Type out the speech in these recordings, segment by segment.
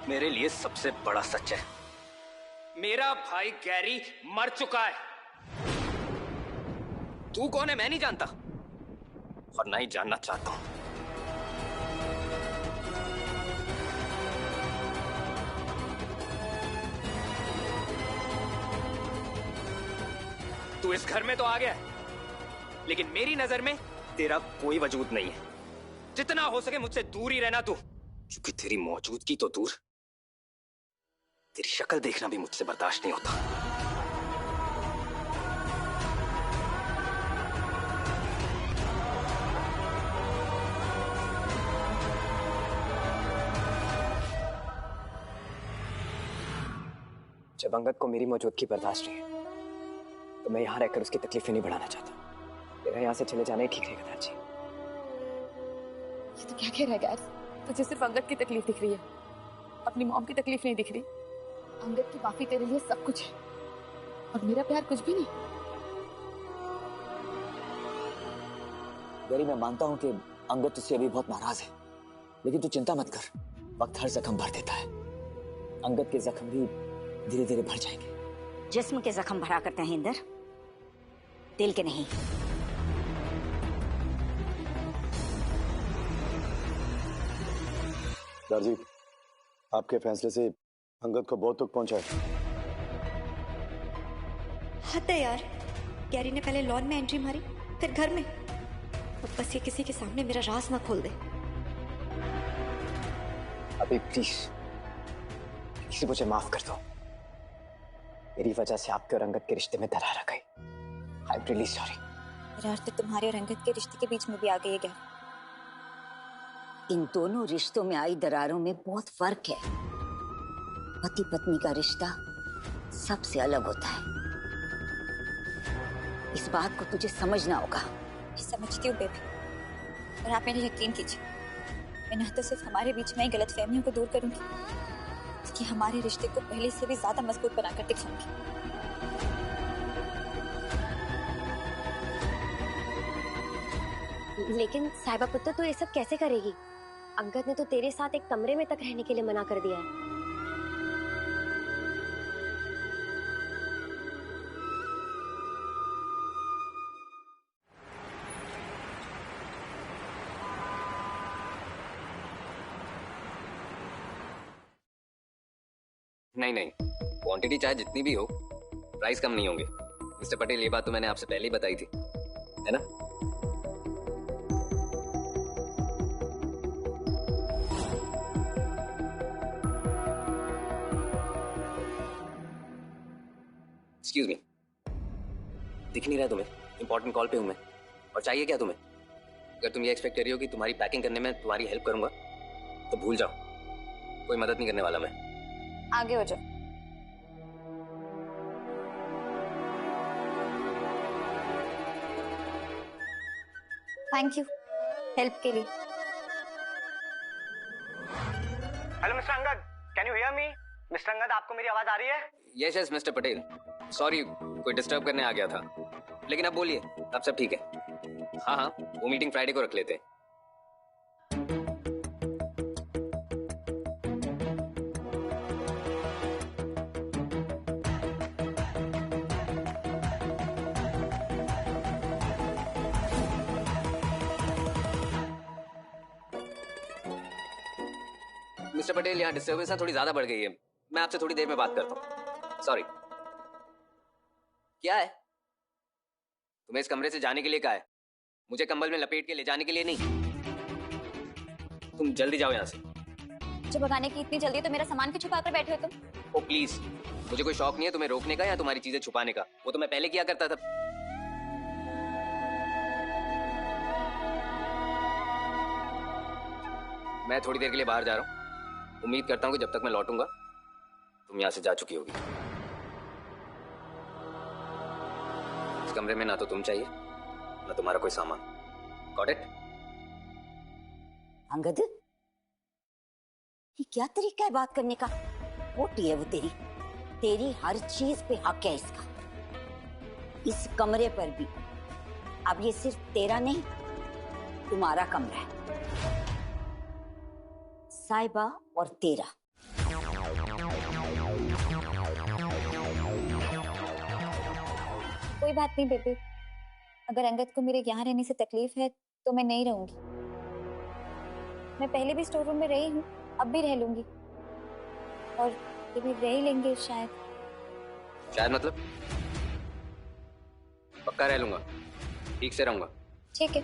मेरे लिए सबसे बड़ा सच है, मेरा भाई गैरी मर चुका है। तू कौन है मैं नहीं जानता और ना ही जानना चाहता हूं। तू इस घर में तो आ गया है, लेकिन मेरी नजर में तेरा कोई वजूद नहीं है। जितना हो सके मुझसे दूर ही रहना तू, क्योंकि तेरी मौजूदगी तो दूर, तेरी शक्ल देखना भी मुझसे बर्दाश्त नहीं होता। जब अंगद को मेरी मौजूदगी बर्दाश्त नहीं है, तो मैं यहां रहकर उसकी तकलीफें नहीं बढ़ाना चाहता। मेरा यहां से चले जाना ही ठीक रहेगा दादाजी। ये तो क्या कह रहा है गैर? तुझे सिर्फ अंगद की तकलीफ दिख रही है, अपनी मॉम की तकलीफ नहीं दिख रही। अंगद की माफी तेरे लिए सब कुछ है और मेरा प्यार कुछ भी नहीं। गैरी, मैं मानता हूं कि अंगद तुझसे अभी बहुत नाराज है, लेकिन तू चिंता मत कर, वक्त हर जख्म भर देता है। अंगद के जख्म भी धीरे धीरे भर जाएंगे। जिस्म के जख्म भरा करते हैं इंदर, दिल के नहीं। दारजी, आपके फैसले से अंगद को बहुत दुख पहुंचा है। हद है यार, गैरी ने पहले लॉन में एंट्री मारी, फिर घर में। अब बस ये किसी के सामने मेरा राज ना खोल दे। अभी प्लीज मुझे माफ कर दो। मेरी वजह से आपके और अंगद के रिश्ते में दरार आ गई। I am really sorry. दरार तो तुम्हारे और अंगद के रिश्ते के बीच में भी आ गई है गैर। इन दोनों रिश्तों में आई दरारों में बहुत फर्क है। पति पत्नी का रिश्ता सबसे अलग होता है। इस बात को तुझे समझना होगा। मैं समझती हूँ बेबी, और आप मेरे यकीन कीजिए, मैं ना तो सिर्फ हमारे बीच में ही गलतफहमियों को दूर करूंगी, बल्कि हमारे रिश्ते को पहले से भी ज्यादा मजबूत बनाकर दिखाऊंगी। लेकिन साहिबा पुत्र तो ये सब कैसे करेगी? अंगद ने तो तेरे साथ एक कमरे में तक रहने के लिए मना कर दिया है। नहीं, क्वांटिटी चाहे जितनी भी हो, प्राइस कम नहीं होंगे। मिस्टर पटेल, ये बात तो मैंने आपसे पहले ही बताई थी, है ना? एक्सक्यूज मी, दिख नहीं रहा तुम्हें? इंपॉर्टेंट कॉल पे हूं मैं। और चाहिए क्या तुम्हें? अगर तुम ये एक्सपेक्ट कर रही हो कि तुम्हारी पैकिंग करने में तुम्हारी हेल्प करूंगा, तो भूल जाओ, कोई मदद नहीं करने वाला मैं। आगे हो जाओ। थैंक यू हेल्प के लिए। Hello mister Angad, can you hear me? Mister Angad, आपको मेरी आवाज आ रही है? यस मिस्टर पटेल, सॉरी कोई डिस्टर्ब करने आ गया था, लेकिन अब बोलिए, अब सब ठीक है। हाँ, वो मीटिंग फ्राइडे को रख लेते हैं। मिस्टर पटेल, यहाँ डिस्टर्बेंस थोड़ी ज्यादा बढ़ गई है, मैं आपसे थोड़ी देर में बात करता हूँ। सॉरी। क्या है? तुम्हें इस कमरे से जाने के लिए कहा है, मुझे कंबल में लपेट के ले जाने के लिए नहीं। तुम जल्दी जाओ यहाँ से। मुझे भगाने की इतनी जल्दी तो मेरा सामान क्यों छुपा कर बैठे हो तुम? ओ प्लीज, मुझे कोई शौक नहीं है तुम्हें रोकने का या तुम्हारी चीजें छुपाने का, वो तो मैं पहले किया करता था। मैं थोड़ी देर के लिए बाहर जा रहा हूँ, उम्मीद करता हूँ कि जब तक मैं लौटूंगा तुम यहाँ से जा चुकी होगी। इस कमरे में ना तो तुम चाहिए ना तुम्हारा कोई सामान। Got it? अंगद, ये क्या तरीका है बात करने का? मोटी है वो तेरी हर चीज पे हक है इसका। इस कमरे पर भी अब ये सिर्फ तेरा नहीं, तुम्हारा कमरा है, साहिबा और तेरा। कोई बात नहीं बेबी, अगर अंगद को मेरे यहाँ रहने से तकलीफ है तो मैं नहीं रहूंगी। मैं पहले भी स्टोर रूम में रही हूँ, अब भी रह लूंगी, और ये भी रह ही लेंगे शायद। शायद मतलब? पक्का रह लूंगा, ठीक से रहूंगा। ठीक है,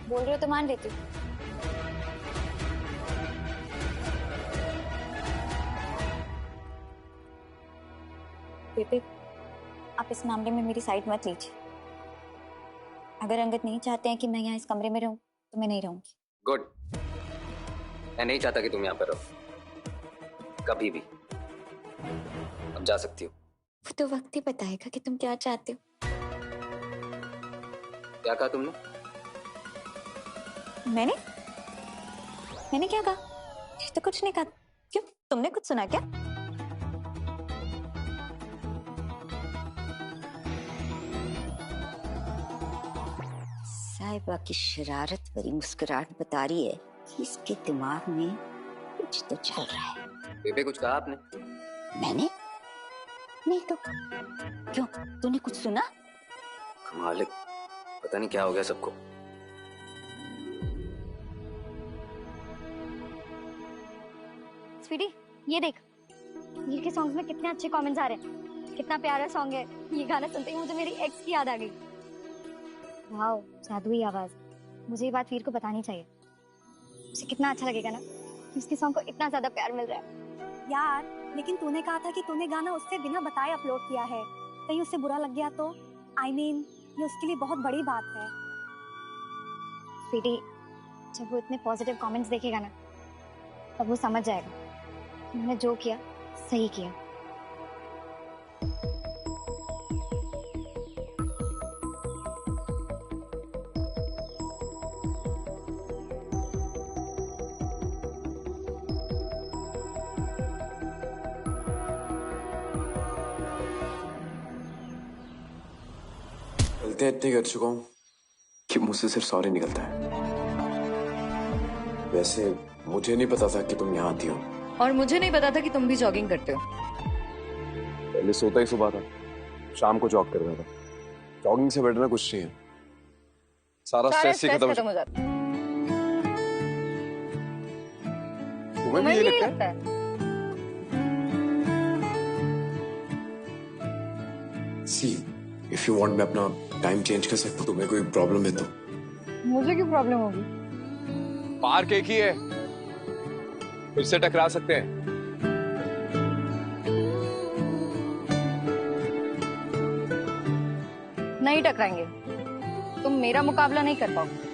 बोल रहे हो तो मान लेती हूँ। बेबी, आप इस मामले में मेरी साइड मत लीजिए। अगर अंगद नहीं चाहते हैं कि मैं यहाँ इस कमरे में रहूं तो मैं नहीं रहूंगी। गुड, मैं नहीं चाहता कि तुम यहाँ पर रहो कभी भी। अब जा सकती हो। वो तो वक्त ही बताएगा कि तुम क्या चाहते हो। क्या कहा तुमने? मैंने क्या कहा? तो कुछ नहीं कहा। क्यों, तुमने कुछ सुना क्या? साहिबा की शरारत भरी मुस्कुराहट बता रही है कि इसके दिमाग में कुछ तो चल रहा है। बेबे, कुछ कहा आपने? मैंने नहीं तो क्यों, तूने कुछ सुना? मालिक, पता नहीं क्या हो गया सबको। स्वीटी, ये देख, नील के सॉन्ग्स में कितने अच्छे कमेंट्स आ रहे हैं। कितना प्यारा सॉन्ग है। ये गाना सुनते ही मुझे मेरी एक्स की याद आ गई। वाओ, जादुई आवाज। मुझे ये बात वीर को बतानी चाहिए। उसे कितना अच्छा लगेगा ना कि उसके सॉन्ग को इतना ज्यादा प्यार मिल रहा है। यार, लेकिन तूने कहा था कि तूने गाना उससे बिना बताए अपलोड किया है। कहीं उससे बुरा लग गया तो? I mean, ये उसके लिए बहुत बड़ी बात है। स्वीटी, जब वो इतने पॉजिटिव कमेंट्स देखेगा ना, तब वो समझ जाएगा मैंने जो किया सही किया। गलतियां इतनी कर चुका हूं कि मुझसे सिर्फ सॉरी निकलता है। वैसे मुझे नहीं पता था कि तुम यहाँ आती हो, और मुझे नहीं पता था कि तुम भी जॉगिंग करते हो। पहले सोता ही सुबह था, शाम को जॉग कर रहा था। जॉगिंग से बेटर ना कुछ नहीं है। सारा स्ट्रेस ही खत्म हो जाता है। तुम्हें भी ये लगता है? See, if you want मैं अपना टाइम चेंज कर सकता हूँ। तुम्हें कोई प्रॉब्लम है तो? मुझे क्यों प्रॉब्लम होगी? पार्क एक ही है, फिर से टकरा सकते हैं। नहीं टकराएंगे, तुम मेरा मुकाबला नहीं कर पाओगे।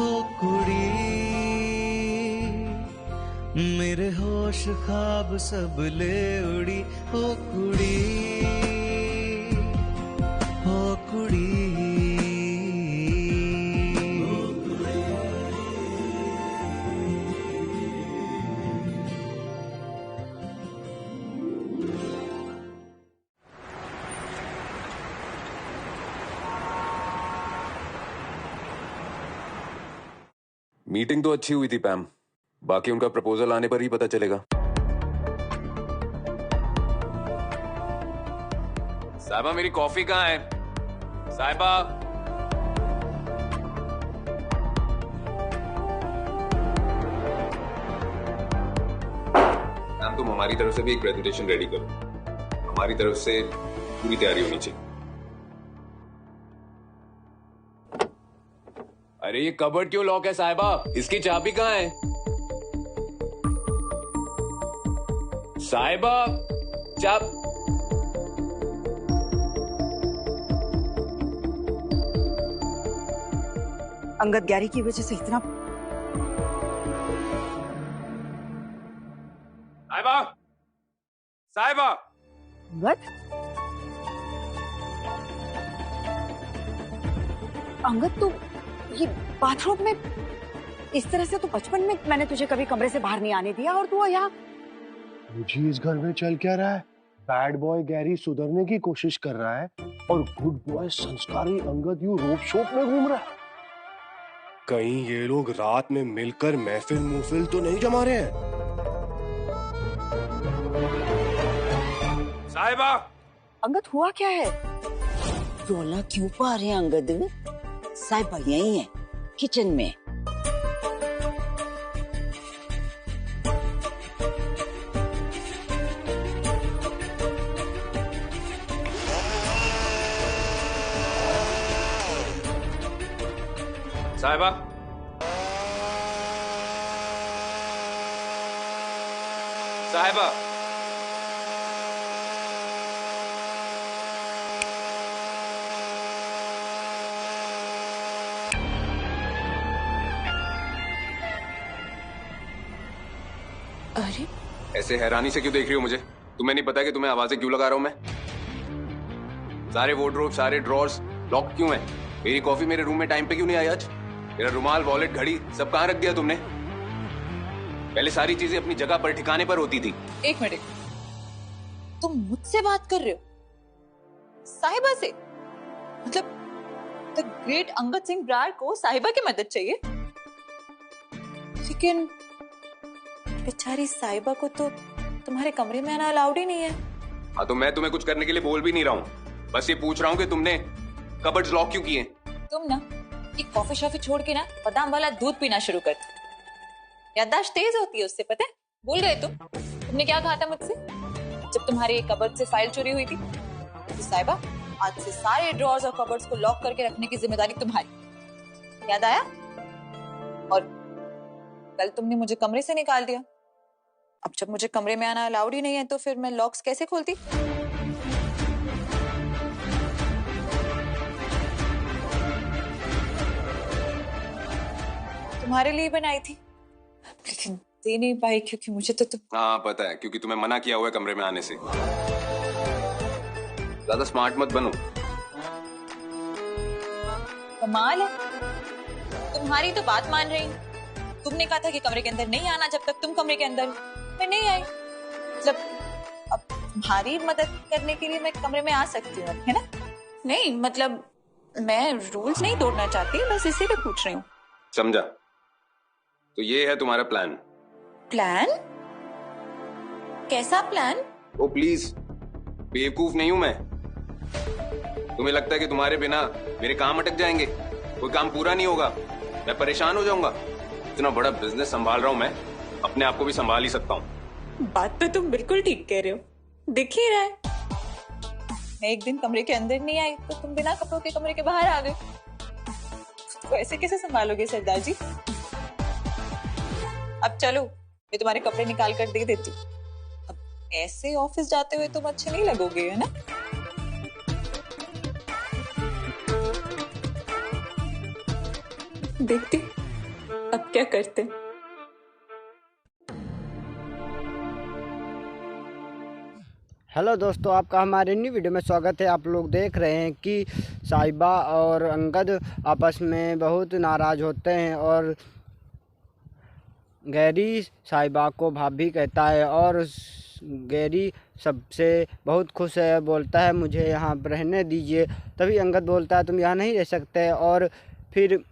ओ कुड़ी, मेरे होश ख्वाब सब ले उड़ी। ओ कुड़ी, ओ कुड़ी। मीटिंग तो अच्छी हुई थी पैम, बाकी उनका प्रपोजल आने पर ही पता चलेगा। साहिबा, मेरी कॉफी कहाँ है? साहिबा, मैम तुम हमारी तरफ से भी एक प्रेजेंटेशन रेडी करो। हमारी तरफ से पूरी तैयारी होनी चाहिए। अरे ये कबर्ड क्यों लॉक है साहिबा? इसकी चाबी कहाँ है? साहिबा, अंगद गैरी की वजह से इतना। साहिबा, साहिबा। अंगद, तू ये बाथरूम में इस तरह से तो बचपन में मैंने तुझे कभी कमरे से बाहर नहीं आने दिया, और तू यहाँ। मुझे इस घर में चल क्या रहा है? बैड बॉय गैरी सुधरने की कोशिश कर रहा है और गुड बॉय संस्कारी अंगद यूं रोप शोप में घूम रहा है। कहीं ये लोग रात में मिलकर महफिल मुफिल तो नहीं जमा रहे हैं? साहिबा। अंगद हुआ क्या है? रोला क्यों पा रहे हैं अंगद? साहिबा यही है किचन में। साहिबा, साहिबा, अरे ऐसे हैरानी से क्यों देख रही हो मुझे? तुम्हें नहीं पता कि तुम्हें आवाजें क्यों लगा रहा हूं मैं? सारे वार्डरोब, सारे ड्रॉर्स लॉक क्यों है? मेरी कॉफी मेरे रूम में टाइम पे क्यों नहीं आई आज? मेरा रुमाल, वॉलेट, घड़ी सब कहाँ रख दिया तुमने? पहले सारी चीजें अपनी जगह पर, ठिकाने पर होती थी। एक मिनट, तुम मुझसे बात कर रहे हो? साहिबा से? मतलब द ग्रेट अंगद सिंह ब्रार को साहिबा की मदद चाहिए? लेकिन बेचारी साहिबा को तो तुम्हारे कमरे में आना अलाउड ही नहीं है। हाँ, तो मैं तुम्हें कुछ करने के लिए बोल भी नहीं रहा हूँ, बस ये पूछ रहा हूँ कि तुमने कबर्ड्स लॉक क्यों किए? तुम ना ये कॉफी शॉफी छोड़ के ना बादाम वाला दूध पीना शुरू कर दो। याददाश्त तेज होती है उससे, पता है? भूल गए तुमने क्या कहा था मुझसे जब तुम्हारी कबर्ड से फाइल चोरी हुई थी? तो साहिबा, आज से सारे ड्रॉर्स और कबर्ड्स को लॉक करके रखने की जिम्मेदारी तुम्हारी। याद आया? और कल तुमने मुझे कमरे से निकाल दिया। अब जब मुझे कमरे में आना अलाउड ही नहीं है तो फिर मैं लॉक्स कैसे खोलती? तुम्हारे लिए बनाई थी, लेकिन दे नहीं पाई क्योंकि मुझे तो हाँ पता है, क्योंकि तुम्हें मना किया हुआ है कमरे में आने से। ज्यादा स्मार्ट मत बनो। कमाल है, तुम्हारी तो बात मान रही हूँ। तुमने कहा था कि कमरे के अंदर नहीं आना जब तक तुम कमरे के अंदर हो, मैं नहीं आई। मतलब अब तुम्हारी मदद करने के लिए मैं कमरे में आ सकती हूँ, है ना? नहीं मतलब मैं रूल्स नहीं तोड़ना चाहती, बस इसीलिए पूछ रही हूँ। समझा? तो ये है तुम्हारा प्लान? प्लान? कैसा प्लान? ओ प्लीज, बेवकूफ नहीं हूं मैं। तुम्हें लगता है कि तुम्हारे बिना मेरे काम अटक जाएंगे, कोई काम पूरा नहीं होगा, मैं परेशान हो जाऊंगा? इतना बड़ा बिजनेस संभाल रहा हूं मैं, अपने आप को भी संभाल ही सकता हूँ। बात तो तुम बिल्कुल ठीक कह रहे हो, दिख ही रहा है। मैं एक दिन कमरे के अंदर नहीं आई तो तुम बिना कपड़ों के कमरे के बाहर आ गए। तो ऐसे कैसे संभालोगे सरदार जी? अब चलो, मैं तुम्हारे कपड़े निकाल कर दे देती हूँ। अब ऐसे ऑफिस जाते हुए तुम अच्छे नहीं लगोगे, है ना? देखती अब क्या करते। हेलो दोस्तों, आपका हमारे न्यू वीडियो में स्वागत है। आप लोग देख रहे हैं कि साहिबा और अंगद आपस में बहुत नाराज़ होते हैं और गैरी साहिबा को भाभी कहता है और गैरी सबसे बहुत खुश है, बोलता है मुझे यहाँ पर रहने दीजिए। तभी अंगद बोलता है तुम यहाँ नहीं रह सकते, और फिर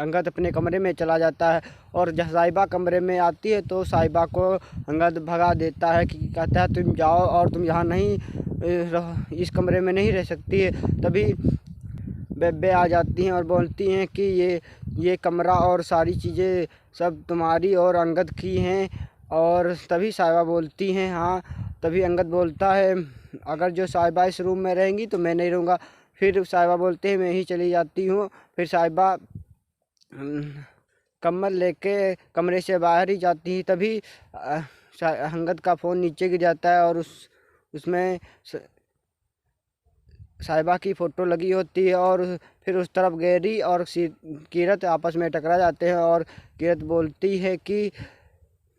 अंगद अपने कमरे में चला जाता है। और जब साहिबा कमरे में आती है तो साहिबा को अंगद भगा देता है, कि कहता है तुम जाओ और तुम यहाँ नहीं इस कमरे में नहीं रह सकती है। तभी बेबे आ जाती हैं और बोलती हैं कि ये कमरा और सारी चीज़ें सब तुम्हारी और अंगद की हैं। और तभी साहिबा बोलती हैं हाँ। तभी अंगद बोलता है अगर जो साहिबा इस रूम में रहेंगी तो मैं नहीं रहूँगा। फिर साहिबा बोलते हैं मैं ही चली जाती हूँ। फिर साहिबा कम्बल लेके कमरे से बाहर ही जाती है। तभी अंगद का फ़ोन नीचे गिर जाता है और उसमें साहिबा की फ़ोटो लगी होती है। और फिर उस तरफ गैरी और कीरत आपस में टकरा जाते हैं और कीरत बोलती है कि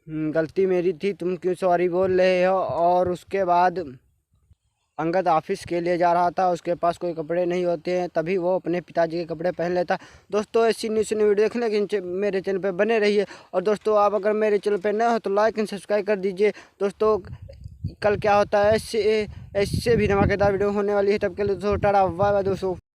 गलती मेरी थी, तुम क्यों सॉरी बोल रहे हो। और उसके बाद अंगद ऑफिस के लिए जा रहा था, उसके पास कोई कपड़े नहीं होते हैं, तभी वो अपने पिताजी के कपड़े पहन लेता। दोस्तों ऐसी न्यू वीडियो देखने के लिए मेरे चैनल पे बने रहिए। और दोस्तों आप अगर मेरे चैनल पे नए हो तो लाइक एंड सब्सक्राइब कर दीजिए। दोस्तों कल क्या होता है, ऐसे भी धमाकेदार वीडियो होने वाली है। तब के लिए दोस्तों टाटा बाय बाय दोस्तों।